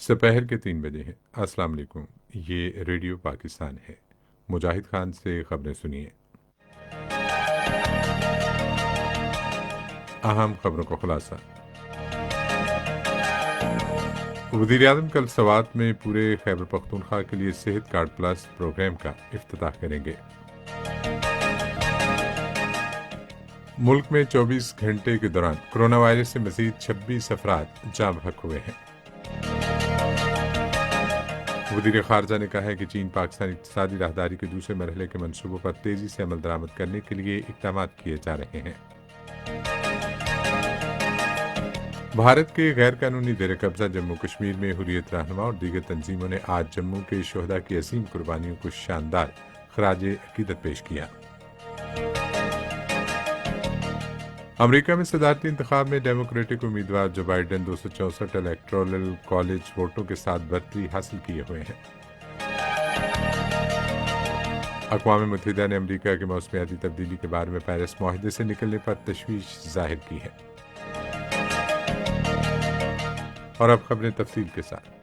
दोपहर के 3 बजे हैं। अस्सलाम वालेकुम। ये रेडियो पाकिस्तान है। मुजाहिद खान से खबरें सुनिए। अहम खबरों का खुलासा। वज़ीर आज़म कल सवात में पूरे खैबर पख्तूनख्वा के लिए सेहत कार्ड प्लस प्रोग्राम का इफ्तिताह करेंगे। मुल्क में 24 घंटे के दौरान कोरोना वायरस से मजीद 26 अफराद जाँ बहक हुए हैं। वज़ीर ख़ारजा ने कहा है कि चीन पाकिस्तान इक़्तिसादी राहदारी के दूसरे मरहले के मनसूबों पर तेज़ी से अमल दरामद करने के लिए इक़दाम किए जा रहे हैं। भारत के गैर कानूनी जेर कब्जा जम्मू कश्मीर में हुर्रियत रहनुमा और दीगर तंजीमों ने आज जम्मू के शोहदा की असीम कुर्बानियों को शानदार खराज अकीदत पेश किया। अमरीका में सदारती इंतखाब में डेमोक्रेटिक उम्मीदवार जो बाइडन 264 इलेक्टोरल कॉलेज वोटों के साथ बढ़तरी हासिल किए हुए हैं। अक़वाम मुत्तहिदा ने अमरीका के मौसमियाती तब्दीली के बारे में पेरिस मुआहदे से निकलने पर तशवीश जाहिर की है। और अब खबरें तफसील के साथ।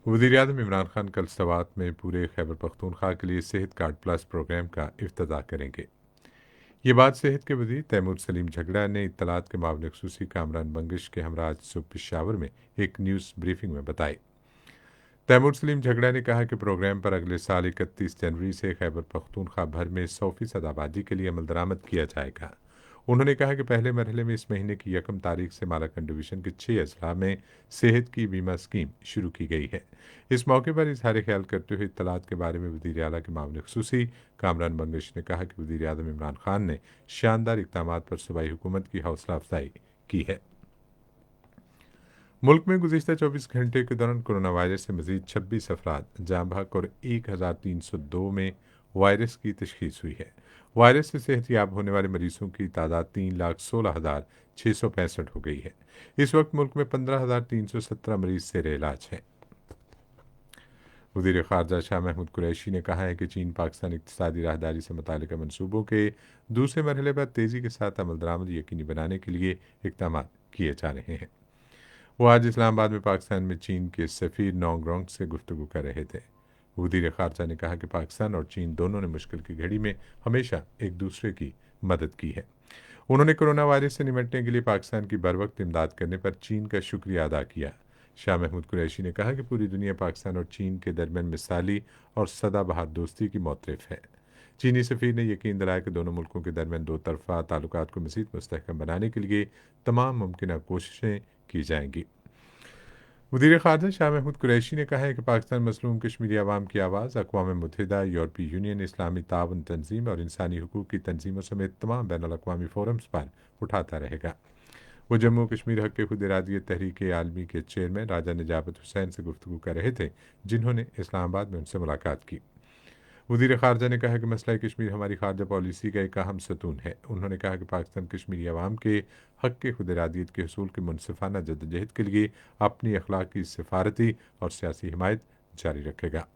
वज़ीर आज़म इमरान खान कल सवात में पूरे खैबर पख्तूनख्वा के लिए सेहत कार्ड प्लस प्रोग्राम का इफ्तिताह करेंगे। ये बात सेहत के वज़ीर तैमूर सलीम झगड़ा ने इत्तलात के मामले खसूसी कामरान बंगिश के हमरा आज सुबह पेशावर में एक न्यूज़ ब्रीफिंग में बताई। तैमूर सलीम झगड़ा ने कहा कि प्रोग्राम पर अगले साल 31 जनवरी से खैबर पख्तूनख्वा भर में 100% आबादी के लिए अमल दरामद किया जाएगा। उन्होंने कहा कि पहले मरहले में इस महीने की 1 तारीख से मालाकंड डिवीज़न के 6 अजला में सेहत की बीमा स्कीम शुरू की गई है। इस मौके पर इजहार ख्याल करते हुए इत्तलात के बारे में वज़ीर आला के मामले खसूसी कामरान बंगिश ने कहा कि वज़ीर आज़म इमरान खान ने शानदार इक़दामात पर सूबाई हुकूमत की हौसला अफजाई की है। मुल्क में गुज़िश्ता 24 घंटे के दौरान कोरोना वायरस से मजीद 26 अफराद जाँ बहक और 1302 में वायरस की तशख़ीस हुई है। वायरस से सेहतयाब होने वाले मरीजों की तादाद 3,16,665 हो गई है। इस वक्त मुल्क में 15,317 मरीज ज़ेर इलाज हैं। वज़ीर ख़ारजा शाह महमूद कुरैशी ने कहा है कि चीन पाकिस्तान इक़्तिसादी राहदारी से मुताल्लिक़ मनसूबों के दूसरे मरहले पर तेज़ी के साथ अमल दरामद यकीनी बनाने के लिए इक़दाम किए जा रहे हैं। वो आज इस्लामाबाद में पाकिस्तान में चीन के सफ़ीर नोंग से गुफ्तगू कर रहे थे। वज़ीर ख़ारजा ने कहा कि पाकिस्तान और चीन दोनों ने मुश्किल की घड़ी में हमेशा एक दूसरे की मदद की है। उन्होंने कोरोना वायरस से निपटने के लिए पाकिस्तान की बरवक्त इमदाद करने पर चीन का शुक्रिया अदा किया। शाह महमूद कुरैशी ने कहा कि पूरी दुनिया पाकिस्तान और चीन के दरमियान मिसाली और सदाबहार दोस्ती की मोतरफ है। चीनी सफ़ीर ने यकीन दिलाया कि दोनों मुल्कों के दरमियान दो तरफ़ा ताल्लुकात को मज़ीद मुस्तहकम बनाने के लिए तमाम मुमकिन कोशिशें की जाएंगी। वज़ीर ख़ारजा शाह महमूद कुरैशी ने कहा है कि पाकिस्तान मज़लूम कश्मीरी अवाम की आवाज़ अक़वाम मुत्तहिदा, यूरोपीय यूनियन, इस्लामी ताउन तंजीम और इंसानी हुकूक़ की तंजीमों समेत तमाम बैनुल अक़वामी फ़ोरम्स पर उठाता रहेगा। वो जम्मू कश्मीर हक़ खुद इरादियत तहरीक आलमी के चेयरमैन राजा निजाबत हुसैन से गुफ्तगू कर रहे थे, जिन्होंने इस्लामाबाद में उनसे मुलाकात की। वज़ीर ख़ारजा ने कहा कि मसला कश्मीर हमारी ख़ारजा पॉलिसी का एक अहम सतून है। उन्होंने कहा कि पाकिस्तान कश्मीरी अवाम के हक़ खुद इरादियत के हसूल की मुनसिफ़ाना जद्दोजहद के लिए अपनी अखलाकी, सफारती और सियासी हिमायत जारी रखेगा।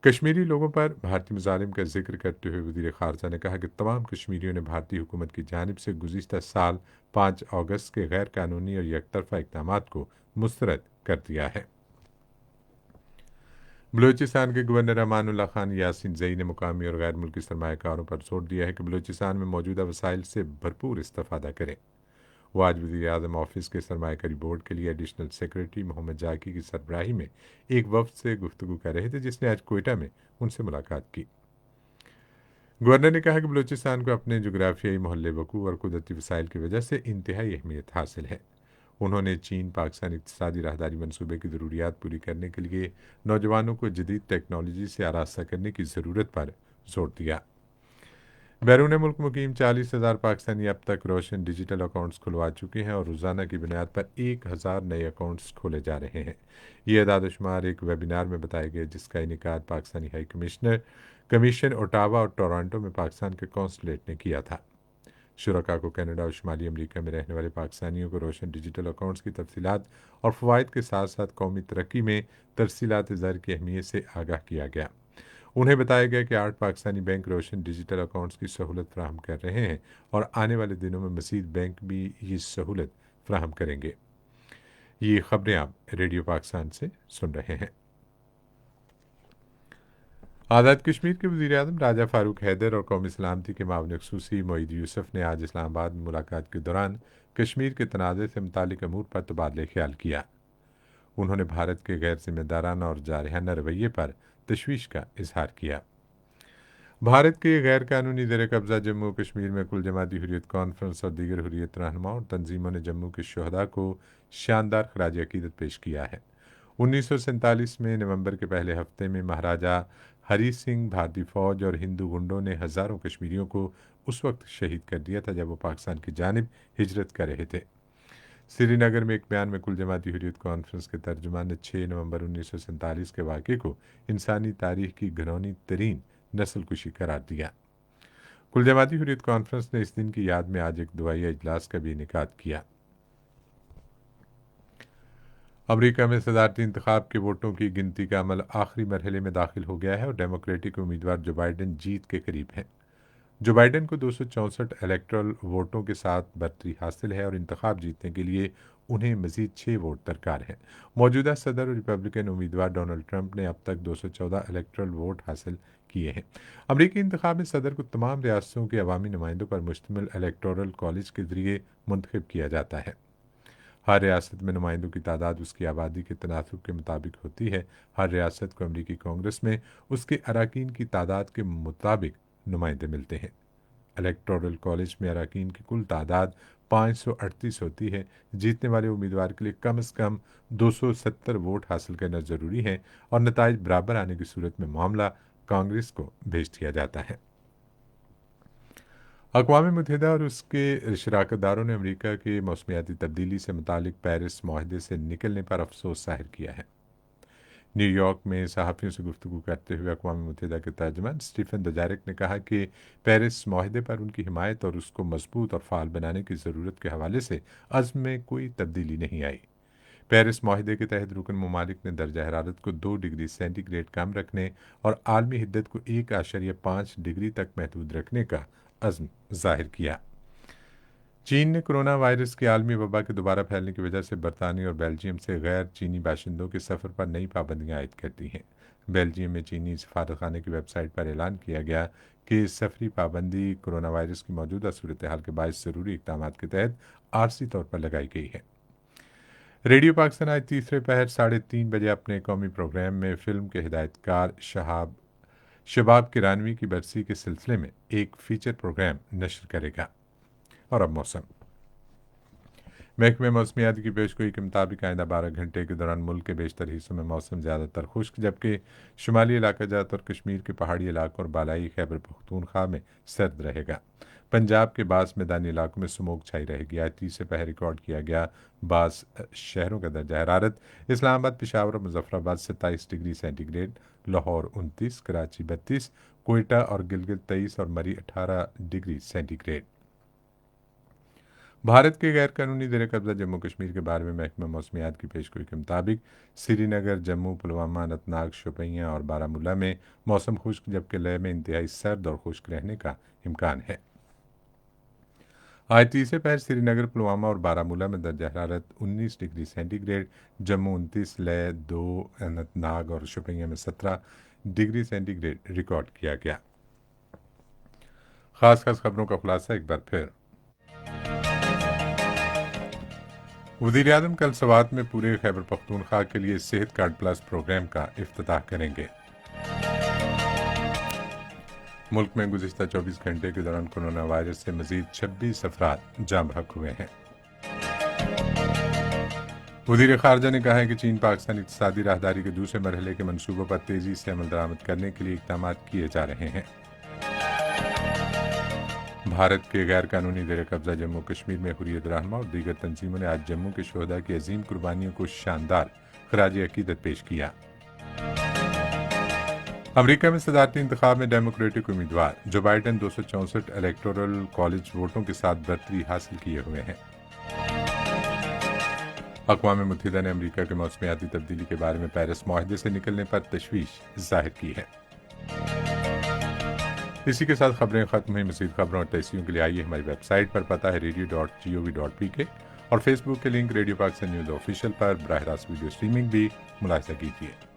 कश्मीरी लोगों पर भारतीय मज़ालिम का जिक्र करते हुए वज़ीर ख़ारजा ने कहा कि तमाम कश्मीरियों ने भारतीय हुकूमत की जानिब से गुज़िश्ता साल 5 अगस्त के गैर कानूनी और यकतरफ़ा इक़दामात को मुस्तरद कर दिया है। बलूचिस्तान के गवर्नर अमानुल्लाह खान यासीन जई ने मुकामी और गैर मुल्की सरमाकारों पर जोर दिया है कि बलूचिस्तान में मौजूदा वसाइल से भरपूर इस्तेफ़ादा करें। वो आज वज़ीर आज़म ऑफिस के सरमाकारी बोर्ड के लिए एडिशनल सेक्रेटरी मोहम्मद जाकी की सरबराही में एक वफ़द से गुफ्तगू कर रहे थे, जिसने आज कोयटा में उनसे मुलाकात की। गवर्नर ने कहा कि बलूचिस्तान को अपने जोग्राफियाई मोहल्ले वकू और कुदरती वसाइल की वजह से इंतहाई अहमियत हासिल है। उन्होंने चीन पाकिस्तान इक़्तिसादी राहदारी मनसूबे की ज़रूरियात पूरी करने के लिए नौजवानों को जदीद टेक्नोलॉजी से आरास्ता करने की ज़रूरत पर जोर दिया। बैरून मुल्क मुकीम 40,000 पाकिस्तानी अब तक रोशन डिजिटल अकाउंट्स खुलवा चुके हैं और रोज़ाना की बुनियाद पर 1,000 नए अकाउंट्स खोले जा रहे हैं। ये अदाद-ओ-शुमार एक वेबिनार में बताया गया, जिसका इनेकाद पाकिस्तानी हाई कमीशन ओटावा और टोरंटो में पाकिस्तान के कौंसलेट ने किया था। शुरका को कनाडा और शुमाली अमरीका में रहने वाले पाकिस्तानियों को रोशन डिजिटल अकाउंट्स की तफसीलात और फ़वाइद के साथ साथ कौमी तरक्की में तरसीलात ज़र की अहमियत से आगाह किया गया। उन्हें बताया गया कि 8 पाकिस्तानी बैंक रोशन डिजिटल अकाउंट्स की सहूलत फराहम कर रहे हैं और आने वाले दिनों में मज़ीद बैंक भी ये सहूलत فراہم کریں گے۔ یہ خبریں آپ ریڈیو پاکستان سے سن رہے ہیں۔ آزاد کشمیر کے وزیر اعظم راجہ فاروق حیدر اور قومی سلامتی کے معاون خصوصی معید یوسف نے آج اسلام آباد میں ملاقات کے دوران کشمیر کے تنازع سے متعلق امور پر تبادلہ خیال کیا۔ انہوں نے بھارت کے غیر ذمہ دارانہ اور جارحانہ رویے پر تشویش کا اظہار کیا۔ بھارت کے غیر قانونی زیر قبضہ جموں و کشمیر میں کل جماعتی حریت کانفرنس اور دیگر حریت رہنماؤں اور تنظیموں نے جموں کے شہداء کو شاندار خراج عقیدت پیش کیا ہے۔ 1947 میں نومبر کے پہلے ہفتے میں مہاراجہ ہری سنگھ بھارتی فوج اور ہندو گنڈوں نے ہزاروں کشمیریوں کو اس وقت شہید کر دیا تھا جب وہ پاکستان کی جانب ہجرت کر رہے تھے۔ سری نگر میں ایک بیان میں کل جماعتی حریت کانفرنس کے ترجمان نے 6 نومبر 1947 کے واقعے کو انسانی تاریخ کی گھناؤنی ترین نسل کشی قرار دیا۔ کل جماعتی حریت کانفرنس نے اس دن کی یاد میں آج ایک دعائیہ اجلاس کا بھی انعقاد کیا۔ امریکہ میں صدارتی انتخاب کے ووٹوں کی گنتی کا عمل آخری مرحلے میں داخل ہو گیا ہے اور ڈیموکریٹک امیدوار جو بائیڈن جیت کے قریب ہیں۔ جو بائیڈن کو 264 الیکٹرل ووٹوں کے ساتھ برتری حاصل ہے اور انتخاب جیتنے کے لیے انہیں مزید 6 ووٹ درکار ہیں۔ موجودہ صدر اور ریپبلکن امیدوار ڈونلڈ ٹرمپ نے اب تک 214 الیکٹرل ووٹ حاصل کیے ہیں۔ امریکی انتخاب میں صدر کو تمام ریاستوں کے عوامی نمائندوں پر مشتمل الیکٹورل کالج کے ذریعے منتخب کیا جاتا ہے۔ ہر ریاست میں نمائندوں کی تعداد اس کی آبادی کے تناسب کے مطابق ہوتی ہے۔ ہر ریاست کو امریکی کانگریس میں اس کے اراکین کی تعداد کے مطابق نمائندے ملتے ہیں۔ الیکٹورل کالج میں اراکین کی کل تعداد 538 ہوتی ہے۔ جیتنے والے امیدوار کے لیے کم از کم 270 ووٹ حاصل کرنا ضروری ہے اور نتائج برابر آنے کی صورت میں معاملہ کانگریس کو بھیج دیا جاتا ہے۔ اقوام متحدہ اور اس کے شراکت داروں نے امریکہ کے موسمیاتی تبدیلی سے متعلق پیرس معاہدے سے نکلنے پر افسوس ظاہر کیا ہے۔ نیو یارک میں صحافیوں سے گفتگو کرتے ہوئے اقوام متحدہ کے ترجمان اسٹیفن دوجارک نے کہا کہ پیرس معاہدے پر ان کی حمایت اور اس کو مضبوط اور فعال بنانے کی ضرورت کے حوالے سے عزم میں کوئی تبدیلی نہیں آئی۔ پیرس معاہدے کے تحت رکن ممالک نے درجہ حرارت کو 2 ڈگری سینٹی گریڈ کم رکھنے اور عالمی حدت کو 1.5 ڈگری تک محدود رکھنے کا عزم ظاہر کیا۔ چین نے کرونا وائرس کی عالمی وبا کے دوبارہ پھیلنے کی وجہ سے برطانیہ اور بیلجیم سے غیر چینی باشندوں کے سفر پر نئی پابندیاں عائد کر دی ہیں۔ بیلجیم میں چینی سفارتخانے کی ویب سائٹ پر اعلان کیا گیا کہ سفری پابندی کرونا وائرس کی موجودہ صورتحال کے باعث ضروری اقدامات کے تحت عارضی طور پر لگائی گئی ہے۔ ریڈیو پاکستان آج تیسرے پہر 3:30 بجے اپنے قومی پروگرام میں فلم کے ہدایت کار شباب کرانوی کی برسی کے سلسلے میں ایک فیچر پروگرام نشر کرے گا۔ اور اب موسم۔ محکمہ موسمیات کی پیشگوئی کے مطابق آئندہ 12 گھنٹے کے دوران ملک کے بیشتر حصوں میں موسم زیادہ تر خشک جبکہ شمالی علاقہ جات اور کشمیر کے پہاڑی علاقوں اور بالائی خیبر پختونخوا میں سرد رہے گا۔ پنجاب کے بعض میدانی علاقوں میں سموگ چھائی رہے گی۔ آج 30 سے پہر ریکارڈ کیا گیا بعض شہروں کا درجہ حرارت اسلام آباد، پشاور اور Muzaffarabad 27 degree centigrade, Lahore 29، Karachi 32، Quetta اور گلگت 23 اور Murree 18 degree centigrade. Bharat کے غیر قانونی زیر قبضہ جموں کشمیر کے بارے میں محکمہ موسمیات کی پیشگوئی کے مطابق سری نگر، جموں، پلوامہ، اننت ناگ، شوپیاں اور بارہ مولہ میں موسم خشک جبکہ لیہ میں انتہائی سرد اور خشک رہنے کا امکان ہے۔ آج 30 سے پہر سری نگر، پلوامہ اور بارہ مولہ میں درجہ حرارت 19 degree centigrade, Jammu 29، Leh 2، Anantnag اور شوپیاں میں 17 ڈگری سینٹی گریڈ ریکارڈ کیا گیا۔ خاص خبروں کا خلاصہ ایک بار پھر۔ وزیر اعظم کل سوات میں پورے خیبر پختونخوا کے لیے صحت کارڈ پلس پروگرام کا افتتاح کریں گے۔ ملک میں گزشتہ 24 گھنٹے کے دوران کورونا وائرس سے مزید 26 افراد جاں بحق ہوئے ہیں۔ وزیر خارجہ نے کہا ہے کہ چین پاکستان اقتصادی راہداری کے دوسرے مرحلے کے منصوبوں پر تیزی سے عمل درآمد کرنے کے لیے اقدامات کیے جا رہے ہیں۔ بھارت کے غیر قانونی زیر قبضہ جموں کشمیر میں حریت رہنما اور دیگر تنظیموں نے آج جموں کے شہداء کی عظیم قربانیوں کو شاندار خراج عقیدت پیش کیا۔ امریکہ میں صدارتی انتخاب میں ڈیموکریٹک امیدوار جو بائیڈن 264 الیکٹورل کالج ووٹوں کے ساتھ برتری حاصل کیے ہوئے ہیں۔ اقوام متحدہ نے امریکہ کے موسمیاتی تبدیلی کے بارے میں پیرس معاہدے سے نکلنے پر تشویش ظاہر کی ہے۔ اسی کے ساتھ خبریں ختم ہوئی۔ مزید خبروں اور تحصیلوں کے لیے آئیے ہماری ویب سائٹ پر، پتہ ہے radio.gov.pk، اور فیس بک کے link radio Pakistan news official پر براہ راست ویڈیو اسٹریمنگ بھی ملاحظہ کیجیے۔